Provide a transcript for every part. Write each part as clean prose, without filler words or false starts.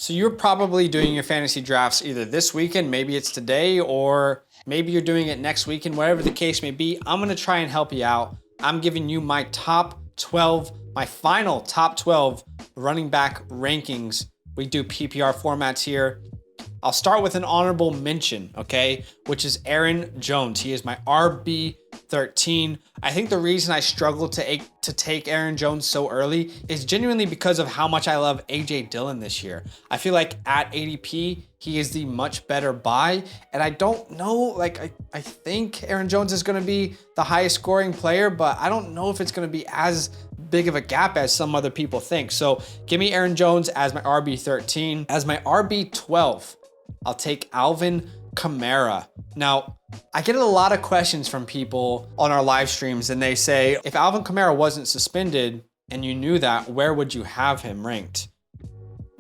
So you're probably doing your fantasy drafts either this weekend, maybe it's today, or maybe you're doing it next weekend, whatever the case may be. I'm gonna try and help you out. I'm giving you my top 12, my final top 12 running back rankings. We do PPR formats here. I'll start with an honorable mention, okay, which is Aaron Jones. He is my RB 13. I think the reason I struggled to take Aaron Jones so early is genuinely because of how much I love AJ Dillon this year. I feel like at ADP, he is the much better buy. And I don't know, like I think Aaron Jones is going to be the highest scoring player, but I don't know if it's going to be as big of a gap as some other people think. So give me Aaron Jones as my RB 13. As my RB 12, I'll take Alvin Kamara. Now, I get a lot of questions from people on our live streams, and they say, if Alvin Kamara wasn't suspended and you knew that, where would you have him ranked?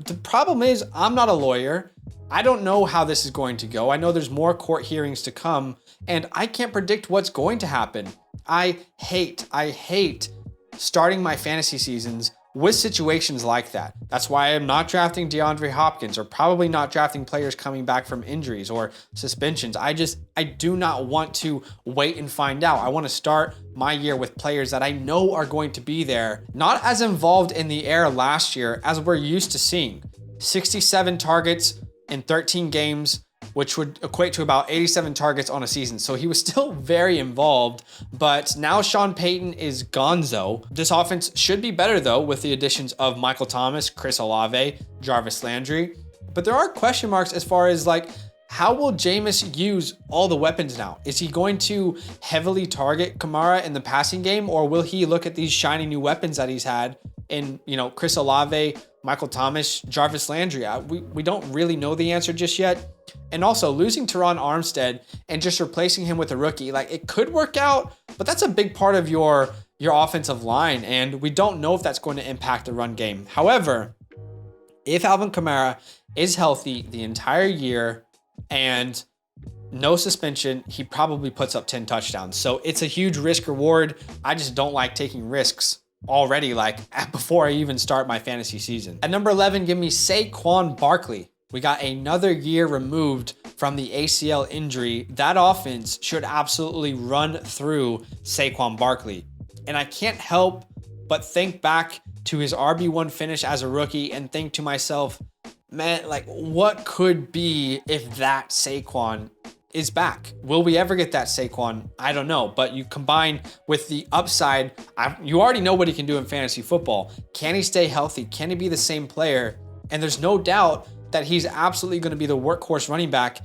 The problem is, I'm not a lawyer. I don't know how this is going to go. I know there's more court hearings to come, and I can't predict what's going to happen. I hate starting my fantasy seasons with situations like that. That's why I'm not drafting DeAndre Hopkins, or probably not drafting players coming back from injuries or suspensions. I do not want to wait and find out. I want to start my year with players that I know are going to be there, not as involved in the air last year as we're used to seeing. 67 targets in 13 games, which would equate to about 87 targets on a season. So he was still very involved, but now Sean Payton is gonzo. This offense should be better though, with the additions of Michael Thomas, Chris Olave, Jarvis Landry. But there are question marks as far as like, how will Jameis use all the weapons now? Is he going to heavily target Kamara in the passing game, or will he look at these shiny new weapons that he's had in, Chris Olave, Michael Thomas, Jarvis Landry? We don't really know the answer just yet. And also losing Teron Armstead and just replacing him with a rookie, like it could work out, but that's a big part of your offensive line. And we don't know if that's going to impact the run game. However, if Alvin Kamara is healthy the entire year and no suspension, he probably puts up 10 touchdowns. So it's a huge risk reward. I just don't like taking risks already, like before I even start my fantasy season. At number 11, give me Saquon Barkley. We got another year removed from the ACL injury. That offense should absolutely run through Saquon Barkley. And I can't help but think back to his RB1 finish as a rookie and think to myself, man, like what could be if that Saquon is back? Will we ever get that Saquon? I don't know, but you combine with the upside, you already know what he can do in fantasy football. Can he stay healthy? Can he be the same player? And there's no doubt that he's absolutely going to be the workhorse running back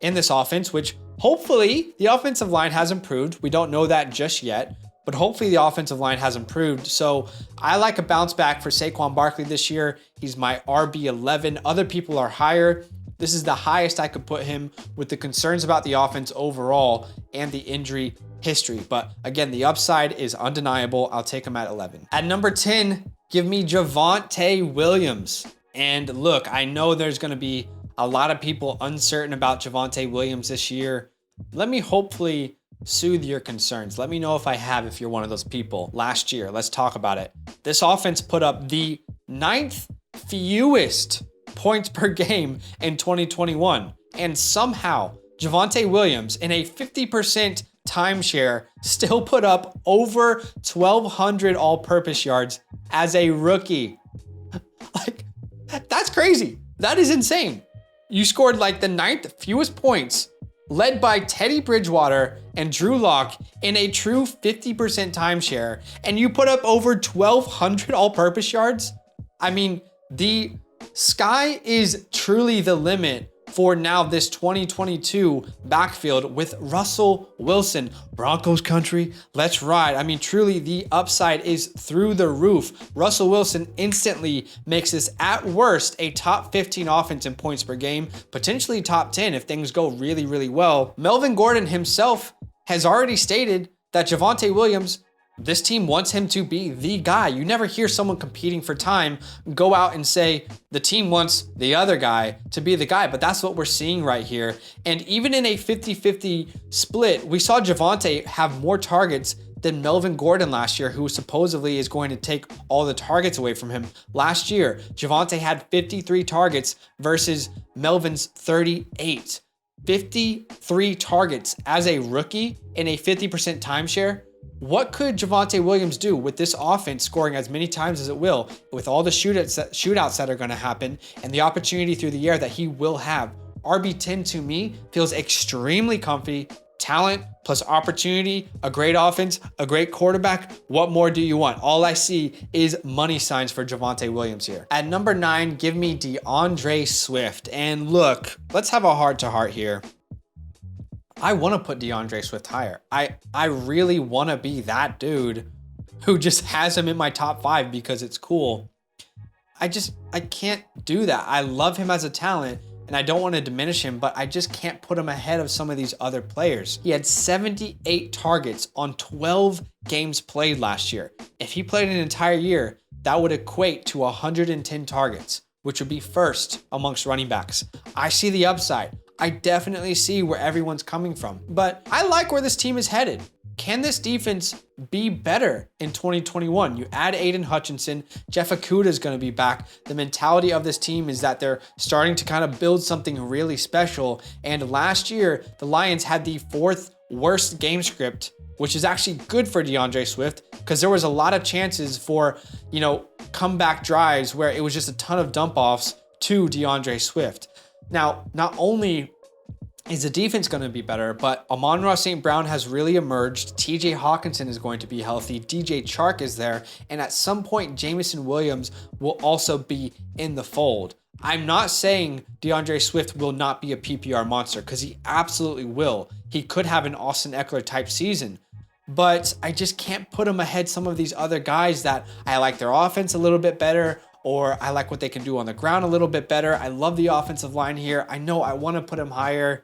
in this offense, which hopefully the offensive line has improved. We don't know that just yet, but hopefully the offensive line has improved. So I like a bounce back for Saquon Barkley this year. He's my RB 11. Other people are higher. This is the highest I could put him with the concerns about the offense overall and the injury history. But again, the upside is undeniable. I'll take him at 11. At number 10, give me Javonte Williams. And look, I know there's going to be a lot of people uncertain about Javonte Williams this year. Let me hopefully soothe your concerns. Let me know if you're one of those people. Last year, let's talk about it. This offense put up the 9th fewest points per game in 2021. And somehow, Javonte Williams, in a 50% timeshare, still put up over 1,200 all-purpose yards as a rookie. That's crazy. That is insane. You scored like the 9th fewest points, led by Teddy Bridgewater and Drew Lock in a true 50% timeshare, and you put up over 1,200 all-purpose yards? I mean, the sky is truly the limit for now this 2022 backfield with Russell Wilson. Broncos country, let's ride. I mean, truly the upside is through the roof. Russell Wilson instantly makes this at worst a top 15 offense in points per game, potentially top 10 if things go really, really well. Melvin Gordon himself has already stated that Javonte Williams, this team wants him to be the guy. You never hear someone competing for time go out and say the team wants the other guy to be the guy, but that's what we're seeing right here. And even in a 50-50 split, we saw Javonte have more targets than Melvin Gordon last year, who supposedly is going to take all the targets away from him. Last year, Javonte had 53 targets versus Melvin's 38. 53 targets as a rookie in a 50% timeshare. What could Javonte Williams do with this offense scoring as many times as it will, with all the shootouts that are going to happen and the opportunity through the air that he will have? RB10 to me feels extremely comfy. Talent plus opportunity, a great offense, a great quarterback. What more do you want? All I see is money signs for Javonte Williams here. At number 9, give me DeAndre Swift. And look, let's have a heart-to-heart here. I want to put DeAndre Swift higher. I really want to be that dude who just has him in my top 5 because it's cool. I can't do that. I love him as a talent and I don't want to diminish him, but I just can't put him ahead of some of these other players. He had 78 targets on 12 games played last year. If he played an entire year, that would equate to 110 targets, which would be first amongst running backs. I see the upside. I definitely see where everyone's coming from, but I like where this team is headed. Can this defense be better in 2021? You add Aiden Hutchinson, Jeff Okudah is going to be back. The mentality of this team is that they're starting to kind of build something really special. And last year, the Lions had the 4th worst game script, which is actually good for DeAndre Swift because there was a lot of chances for, comeback drives where it was just a ton of dump offs to DeAndre Swift. Now, not only is the defense going to be better, but Amon-Ra St. Brown has really emerged. TJ Hawkinson is going to be healthy. DJ Chark is there. And at some point, Jameson Williams will also be in the fold. I'm not saying DeAndre Swift will not be a PPR monster because he absolutely will. He could have an Austin Eckler type season. But I just can't put him ahead some of these other guys that I like their offense a little bit better, or I like what they can do on the ground a little bit better. I love the offensive line here. I know I want to put him higher.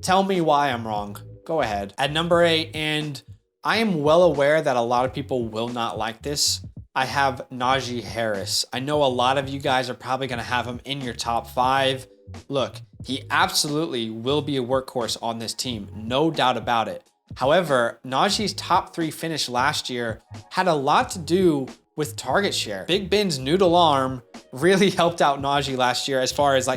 Tell me why I'm wrong. Go ahead. At number 8, and I am well aware that a lot of people will not like this, I have Najee Harris. I know a lot of you guys are probably going to have him in your top 5. Look, he absolutely will be a workhorse on this team, no doubt about it. However, Najee's top 3 finish last year had a lot to do with target share. Big Ben's noodle arm really helped out Najee last year as far as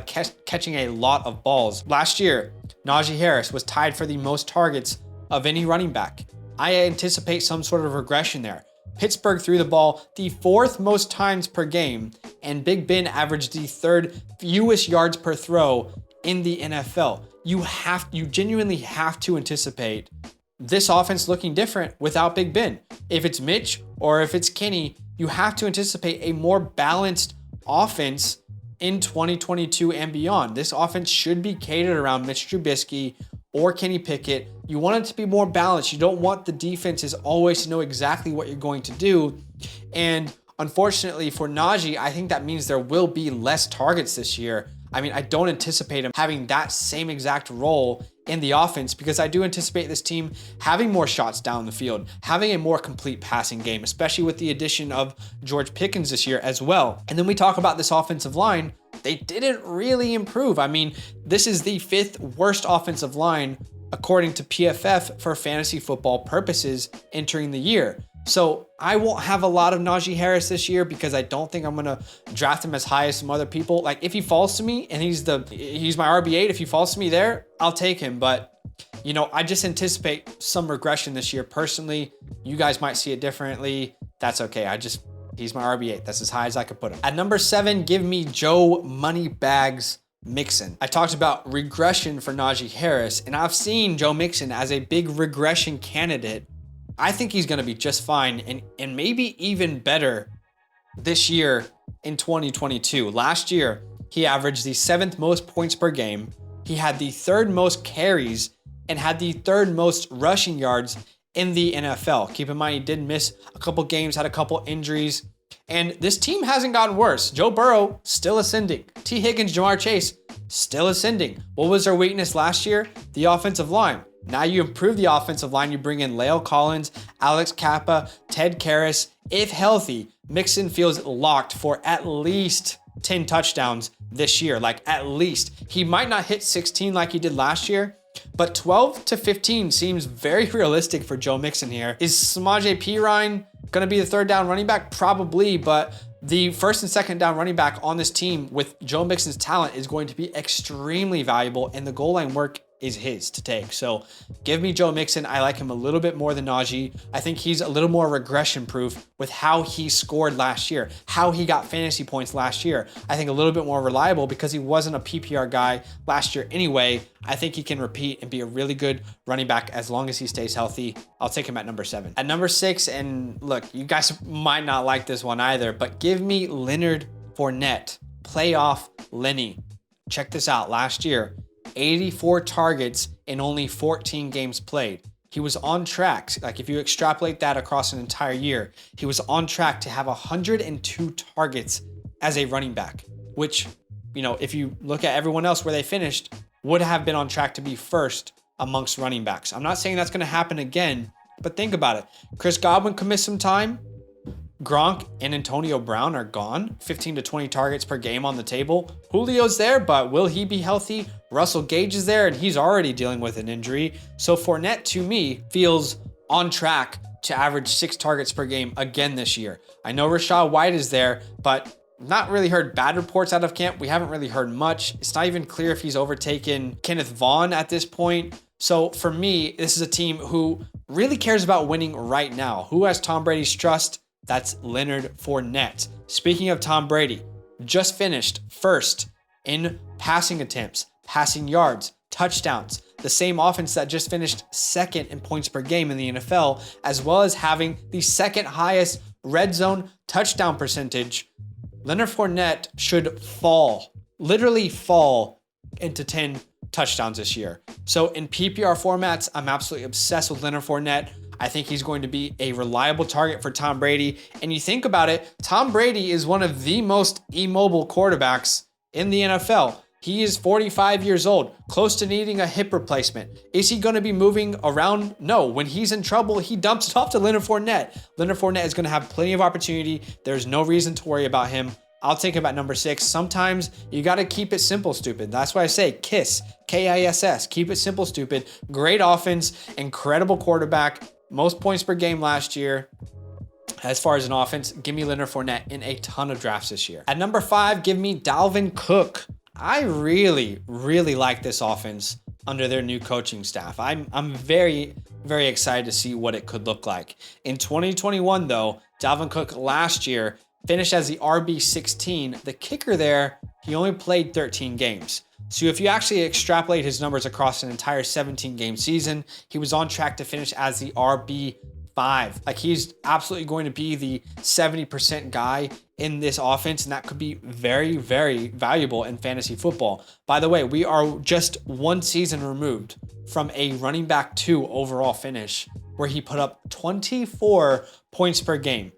catching a lot of balls. Last year, Najee Harris was tied for the most targets of any running back. I anticipate some sort of regression there. Pittsburgh threw the ball the 4th most times per game, and Big Ben averaged the 3rd fewest yards per throw in the NFL. You genuinely have to anticipate this offense looking different without Big Ben. If it's Mitch or if it's Kenny, you have to anticipate a more balanced offense in 2022 and beyond. This offense should be catered around Mitch Trubisky or Kenny Pickett. You want it to be more balanced. You don't want the defenses always to know exactly what you're going to do. And unfortunately for Najee, I think that means there will be less targets this year. I mean, I don't anticipate him having that same exact role in the offense because I do anticipate this team having more shots down the field, having a more complete passing game, especially with the addition of George Pickens this year as well. And then we talk about this offensive line. They didn't really improve. I mean, this is the 5th worst offensive line according to PFF for fantasy football purposes entering the year. So I won't have a lot of Najee Harris this year because I don't think I'm going to draft him as high as some other people. Like if he falls to me and he's my RB8, if he falls to me there, I'll take him. But I just anticipate some regression this year. Personally, you guys might see it differently. That's okay. He's my RB8. That's as high as I could put him. At number 7, give me Joe Moneybags Mixon. I talked about regression for Najee Harris, and I've seen Joe Mixon as a big regression candidate. I think he's going to be just fine and maybe even better this year in 2022. Last year, he averaged the 7th most points per game. He had the 3rd most carries and had the 3rd most rushing yards in the NFL. Keep in mind, he did miss a couple games, had a couple injuries, and this team hasn't gotten worse. Joe Burrow, still ascending. T. Higgins, Jamar Chase, still ascending. What was their weakness last year? The offensive line. Now you improve the offensive line. You bring in La'el Collins, Alex Kappa, Ted Karras. If healthy, Mixon feels locked for at least 10 touchdowns this year. Like at least. He might not hit 16 like he did last year, but 12 to 15 seems very realistic for Joe Mixon here. Is Samaje Perine going to be the third down running back? Probably, but the first and second down running back on this team with Joe Mixon's talent is going to be extremely valuable, and the goal line work is his to take. So give me Joe Mixon. I like him a little bit more than Najee. I think he's a little more regression proof with how he scored last year, how he got fantasy points last year. I think a little bit more reliable because he wasn't a PPR guy last year anyway. I think he can repeat and be a really good running back as long as he stays healthy. I'll take him at number 7. At number 6, and look, you guys might not like this one either, but give me Leonard Fournette, playoff Lenny. Check this out. Last year, 84 targets in only 14 games played. He was on track. Like if you extrapolate that across an entire year, he was on track to have 102 targets as a running back, which, you know, if you look at everyone else where they finished, would have been on track to be first amongst running backs. I'm not saying that's going to happen again, but think about it. Chris Godwin could miss some time. Gronk and Antonio Brown are gone. 15 to 20 targets per game on the table. Julio's there, but will he be healthy? Russell Gage is there, and he's already dealing with an injury. So Fournette, to me, feels on track to average 6 targets per game again this year. I know Rachaad White is there, but not really heard bad reports out of camp. We haven't really heard much. It's not even clear if he's overtaken Kenneth Vaughn at this point. So for me, this is a team who really cares about winning right now. Who has Tom Brady's trust? That's Leonard Fournette. Speaking of Tom Brady, just finished first in passing attempts, passing yards, touchdowns. The same offense that just finished second in points per game in the NFL, as well as having the second highest red zone touchdown percentage. Leonard Fournette should fall, literally fall into 10 touchdowns this year. So in PPR formats, I'm absolutely obsessed with Leonard Fournette. I think he's going to be a reliable target for Tom Brady. And you think about it, Tom Brady is one of the most immobile quarterbacks in the NFL. He is 45 years old, close to needing a hip replacement. Is he going to be moving around? No. When he's in trouble, he dumps it off to Leonard Fournette. Leonard Fournette is going to have plenty of opportunity. There's no reason to worry about him. I'll take him at number 6. Sometimes you got to keep it simple, stupid. That's why I say KISS, K-I-S-S. Keep it simple, stupid. Great offense, incredible quarterback, most points per game last year. As far as an offense, give me Leonard Fournette in a ton of drafts this year. At number 5, give me Dalvin Cook. I really, really like this offense under their new coaching staff. I'm very, very excited to see what it could look like. In 2021, though, Dalvin Cook last year finished as the RB 16. The kicker there, he only played 13 games. So if you actually extrapolate his numbers across an entire 17-game season, he was on track to finish as the RB 5. Like he's absolutely going to be the 70% guy in this offense, and that could be very, very valuable in fantasy football. By the way, we are just one season removed from a running back 2 overall finish where he put up 24 points per game.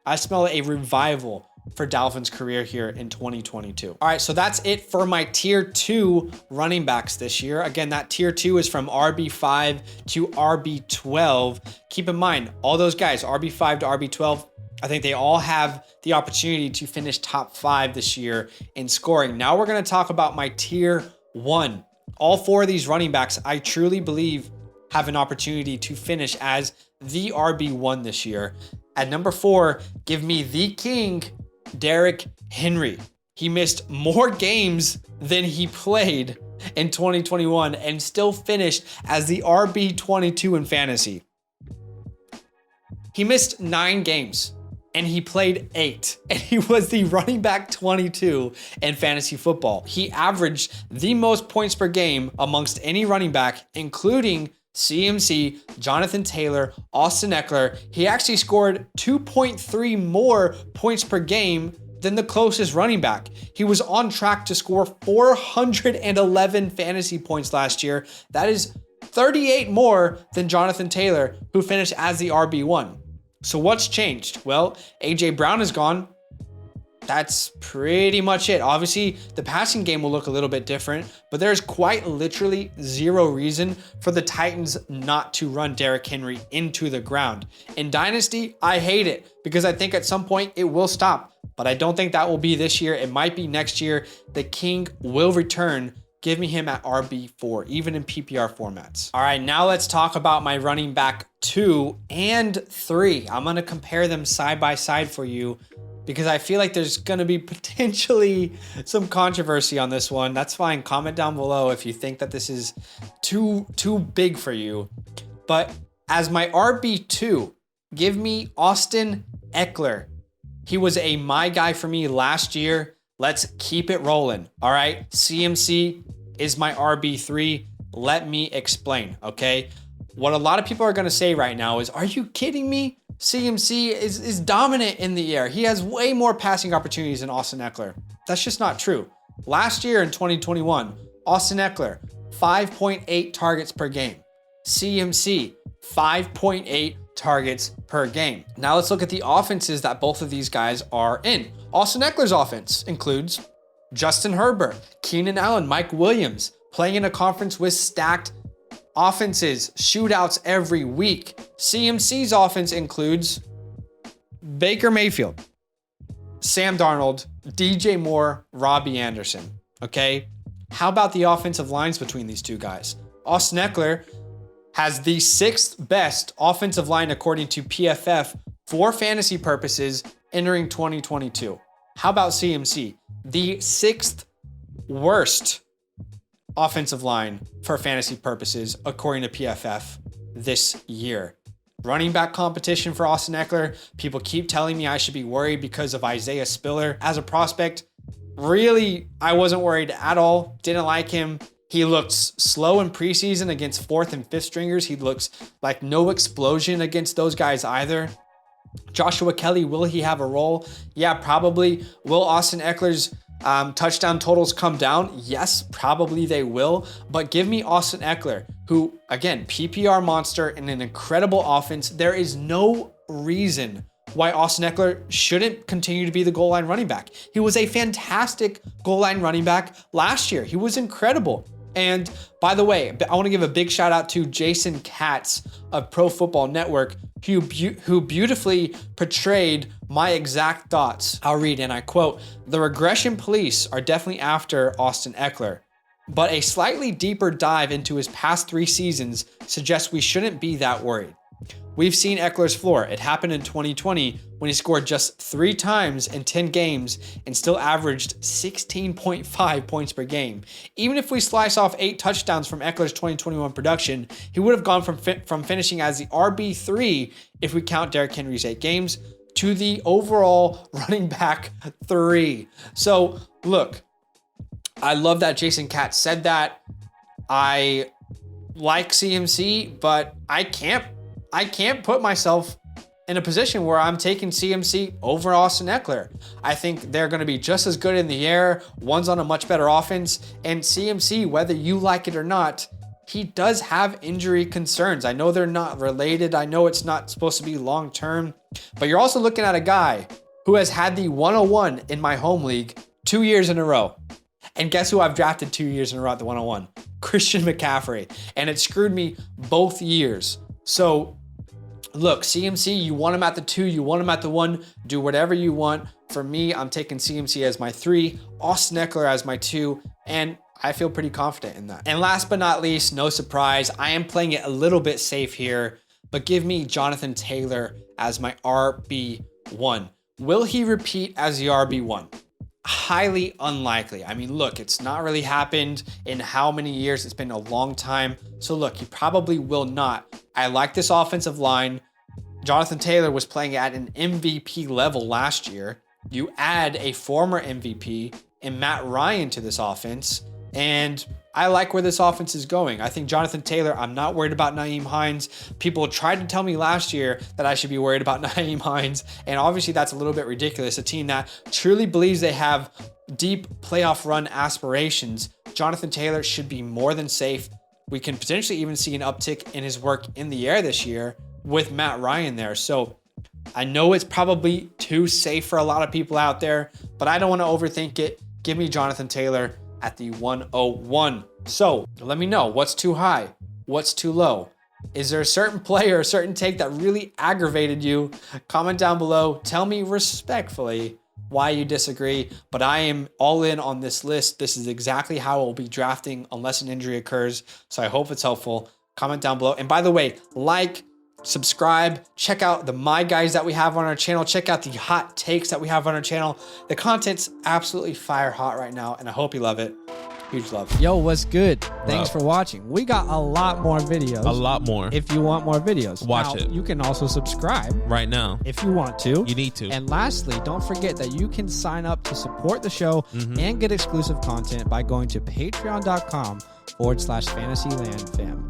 I smell a revival for Dalvin's career here in 2022. All right, so that's it for my tier 2 running backs this year. Again, that tier 2 is from RB5 to RB12. Keep in mind, all those guys, RB5 to RB12, I think they all have the opportunity to finish top 5 this year in scoring. Now we're going to talk about my tier 1. All 4 of these running backs, I truly believe, have an opportunity to finish as the RB1 this year. At number 4, give me the king, Derrick Henry. He missed more games than he played in 2021 and still finished as the RB22 in fantasy. He missed 9 games and he played 8, and he was the running back 22 in fantasy football. He averaged the most points per game amongst any running back, including CMC, Jonathan Taylor, Austin Eckler. He actually scored 2.3 more points per game than the closest running back. He was on track to score 411 fantasy points last year. That is 38 more than Jonathan Taylor, who finished as the RB1. So what's changed? Well, AJ Brown is gone. That's pretty much it. Obviously, the passing game will look a little bit different, but there's quite literally zero reason for the Titans not to run Derrick Henry into the ground. In Dynasty, I hate it because I think at some point it will stop, but I don't think that will be this year. It might be next year. The king will return give me him at RB4, even in PPR formats. All right, now let's talk about my running back 2 and 3. I'm gonna compare them side by side for you because I feel like there's gonna be potentially some controversy on this one. That's fine, comment down below if you think that this is too big for you. But as my RB2, give me Austin Eckler. He was my guy for me last year. Let's keep it rolling, all right? CMC is my RB3. Let me explain, okay? What a lot of people are gonna say right now is, are you kidding me? CMC is dominant in the air. He has way more passing opportunities than Austin Eckler. That's just not true. Last year in 2021, Austin Eckler, 5.8 targets per game. CMC, 5.8 targets per game. Now let's look at the offenses that both of these guys are in. Austin Eckler's offense includes Justin Herbert, Keenan Allen, Mike Williams, playing in a conference with stacked offenses, shootouts every week. CMC's offense includes Baker Mayfield, Sam Darnold, DJ Moore, Robbie Anderson, okay? How about the offensive lines between these two guys? Austin Eckler has the 6th best offensive line according to PFF for fantasy purposes entering 2022. How about CMC? The 6th worst offensive line for fantasy purposes according to PFF this year. Running back competition for Austin Eckler. People keep telling me I should be worried because of Isaiah Spiller as a prospect. Really, I wasn't worried at all. Didn't like him. He looks slow in preseason against 4th and 5th stringers. He looks like no explosion against those guys either. Joshua Kelly, will he have a role? Yeah, probably. Will Austin Eckler's touchdown totals come down? Yes, probably they will. But give me Austin Eckler, who, again, PPR monster and an incredible offense. There is no reason why Austin Eckler shouldn't continue to be the goal line running back. He was a fantastic goal line running back last year. He was incredible. And by the way, I want to give a big shout out to Jason Katz of Pro Football Network, who beautifully portrayed my exact thoughts. I'll read, and I quote, "The regression police are definitely after Austin Eckler, but a slightly deeper dive into his past 3 seasons suggests we shouldn't be that worried. We've seen Eckler's floor. It happened in 2020 when he scored just 3 times in 10 games and still averaged 16.5 points per game. Even if we slice off 8 touchdowns from Eckler's 2021 production, he would have gone from finishing as the RB3 if we count Derrick Henry's 8 games to the overall running back 3. So look, I love that Jason Katz said that. I like CMC, but I can't put myself in a position where I'm taking CMC over Austin Eckler. I think they're going to be just as good in the air. One's on a much better offense. And CMC, whether you like it or not, he does have injury concerns. I know they're not related. I know it's not supposed to be long-term. But you're also looking at a guy who has had the 101 in my home league 2 years in a row. And guess who I've drafted 2 years in a row at the 101? Christian McCaffrey. And it screwed me both years. So look, CMC, you want him at the 2, you want him at the 1, do whatever you want. For me, I'm taking CMC as my 3, Austin Eckler as my 2, and I feel pretty confident in that. And last but not least, no surprise, I am playing it a little bit safe here, but give me Jonathan Taylor as my RB1. Will he repeat as the RB1? Highly unlikely. I mean, look, it's not really happened in how many years? It's been a long time. So look, he probably will not. I like this offensive line. Jonathan Taylor was playing at an MVP level last year. You add a former MVP and Matt Ryan to this offense, and I like where this offense is going. I think Jonathan Taylor, I'm not worried about Nyheim Hines. People tried to tell me last year that I should be worried about Nyheim Hines, and obviously that's a little bit ridiculous. A team that truly believes they have deep playoff run aspirations, Jonathan Taylor should be more than safe. We can potentially even see an uptick in his work in the air this year with Matt Ryan there. So I know it's probably too safe for a lot of people out there, but I don't want to overthink it. Give me Jonathan Taylor at the 101. So let me know what's too high, what's too low. Is there a certain play or a certain take that really aggravated you? Comment down below. Tell me respectfully why you disagree, but I am all in on this list. This is exactly how I will be drafting unless an injury occurs. So I hope it's helpful. Comment down below. And by the way, like, subscribe, check out the My Guys that we have on our channel. Check out the hot takes that we have on our channel. The content's absolutely fire hot right now, and I hope you love it. Huge love. Yo, what's good? Thanks for watching. We got a lot more videos. A lot more. If you want more videos, watch it. You can also subscribe right now if you want to. You need to. And lastly, don't forget that you can sign up to support the show and get exclusive content by going to patreon.com/fantasylandfam.